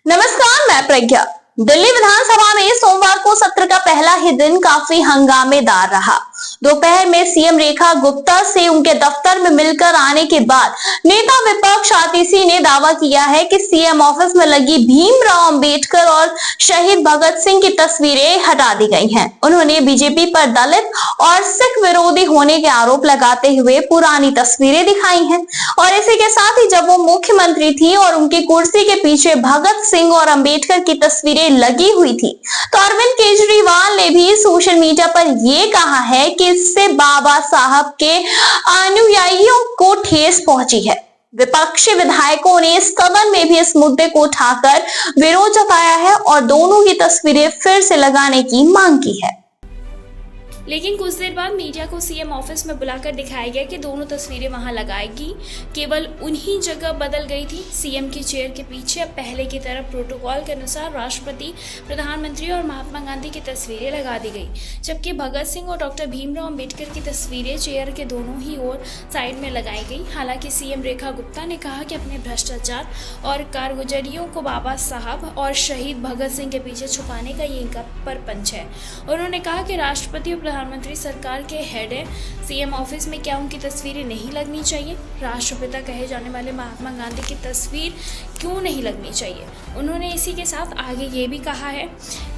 नमस्कार, मैं प्रज्ञा। दिल्ली विधानसभा में सोमवार को सत्र का पहला ही दिन काफी हंगामेदार रहा। दोपहर में सीएम रेखा गुप्ता से उनके दफ्तर में मिलकर आने के बाद नेता विपक्ष आतिशी ने दावा किया है कि सीएम ऑफिस में लगी भीमराव अंबेडकर और शहीद भगत सिंह की तस्वीरें हटा दी गई हैं। उन्होंने बीजेपी पर दलित और सिख विरोधी होने के आरोप लगाते हुए पुरानी तस्वीरें दिखाई हैं और इसी के साथ ही जब वो मुख्यमंत्री थी और उनकी कुर्सी के पीछे भगत सिंह और अंबेडकर की तस्वीरें लगी हुई थी, तो अरविंद केजरीवाल ने भी सोशल मीडिया पर ये कहा है कि इससे बाबा साहब के अनुयायियों को ठेस पहुंची है। विपक्षी विधायकों ने सदन में भी इस मुद्दे को उठाकर विरोध जताया है और दोनों की तस्वीरें फिर से लगाने की मांग की है। लेकिन कुछ देर बाद मीडिया को सीएम ऑफिस में बुलाकर दिखाया गया कि दोनों तस्वीरें वहां लगाएगी, केवल उन्हीं जगह बदल गई थी। सीएम की चेयर के पीछे अब पहले की तरह प्रोटोकॉल के अनुसार राष्ट्रपति, प्रधानमंत्री और महात्मा गांधी की तस्वीरें लगा दी गई, जबकि भगत सिंह और डॉक्टर भीमराव अंबेडकर की तस्वीरें चेयर के दोनों ही ओर साइड में लगाई गई। हालांकि सीएम रेखा गुप्ता ने कहा कि अपने भ्रष्टाचार और कारगुजारियों को बाबा साहब और शहीद भगत सिंह के पीछे छुपाने का ये इनका परपंच है। उन्होंने कहा कि राष्ट्रपति और प्रधानमंत्री सरकार के हेड है, सीएम ऑफिस में क्या उनकी तस्वीरें नहीं लगनी चाहिए? राष्ट्रपिता कहे जाने वाले महात्मा गांधी की तस्वीर क्यों नहीं लगनी चाहिए? उन्होंने इसी के साथ आगे ये भी कहा है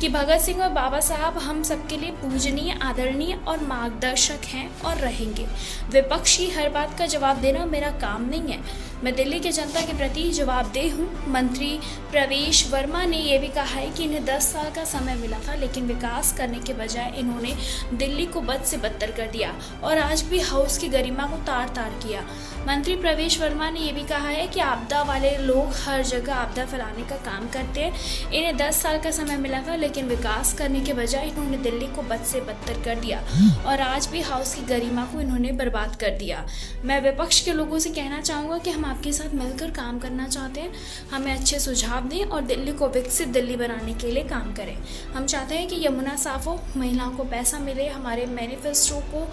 कि भगत सिंह और बाबा साहब हम सबके लिए पूजनीय, आदरणीय और मार्गदर्शक हैं और रहेंगे। विपक्ष की हर बात का जवाब देना मेरा काम नहीं है, मैं दिल्ली की जनता के प्रति जवाबदेह हूँ। मंत्री प्रवेश वर्मा ने यह भी कहा है कि इन्हें 10 साल का समय मिला था, लेकिन विकास करने के बजाय इन्होंने दिल्ली को बद से बदतर कर दिया और आज भी हाउस की गरिमा को तार तार किया। मंत्री प्रवेश वर्मा ने यह भी कहा है कि आपदा वाले लोग हर जगह आपदा फैलाने का काम करते हैं। इन्हें 10 साल का समय मिला था, लेकिन विकास करने के बजाय इन्होंने दिल्ली को बद से बदतर कर दिया और आज भी हाउस की गरिमा को इन्होंने बर्बाद कर दिया। मैं विपक्ष के लोगों से कहना चाहूँगा कि हम आपके साथ मिलकर काम करना चाहते हैं, हमें अच्छे सुझाव दें और दिल्ली को विकसित दिल्ली बनाने के लिए काम करें। हम चाहते हैं कि यमुना साफ हो, महिलाओं को पैसा मिले, हमारे मैनिफेस्टो को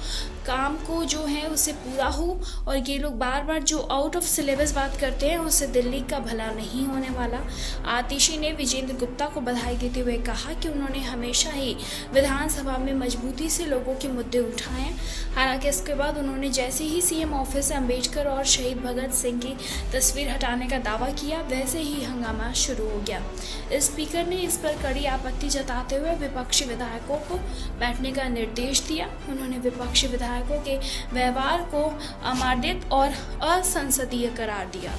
काम को जो है उससे पूरा हो और ये लोग बार बार जो आउट ऑफ सिलेबस बात करते हैं उससे दिल्ली का भला नहीं होने वाला। आतिशी ने विजेंद्र गुप्ता को बधाई देते हुए कहा कि उन्होंने हमेशा ही विधानसभा में मजबूती से लोगों के मुद्दे उठाए हैं। हालांकि इसके बाद उन्होंने जैसे ही सीएम ऑफिस से अंबेडकर और शहीद भगत सिंह की तस्वीर हटाने का दावा किया, वैसे ही हंगामा शुरू हो गया। स्पीकर ने इस पर कड़ी आपत्ति जताते हुए विपक्षी विधायकों को बैठने का निर्देश दिया। उन्होंने विपक्षी विधायकों के व्यवहार को अमानवीय और असंसदीय करार दिया।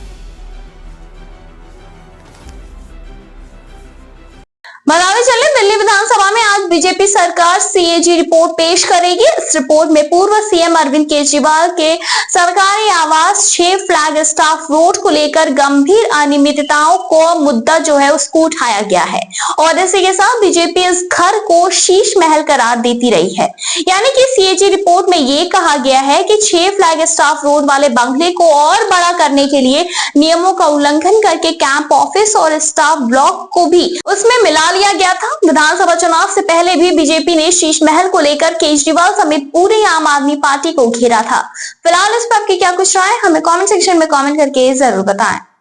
बताते चले, दिल्ली विधानसभा में आज बीजेपी सरकार सीएजी रिपोर्ट पेश करेगी। इस रिपोर्ट में पूर्व सीएम अरविंद केजरीवाल के सरकारी आवास 6 फ्लैग स्टाफ रोड को लेकर गंभीर अनियमितताओं को मुद्दा जो है उसको उठाया गया है और इसी के साथ बीजेपी इस घर को शीश महल करार देती रही है। यानी कि सीएजी रिपोर्ट में ये कहा गया है कि 6 फ्लैग स्टाफ रोड वाले बंगले को और बड़ा करने के लिए नियमों का उल्लंघन करके कैंप ऑफिस और स्टाफ ब्लॉक को भी उसमें मिला लिया गया था। विधानसभा चुनाव से पहले भी बीजेपी ने शीश महल को लेकर केजरीवाल समेत पूरी आम आदमी पार्टी को घेरा था। फिलहाल इस पर आपकी क्या कुछ राय है, हमें कमेंट सेक्शन में कमेंट करके जरूर बताएं।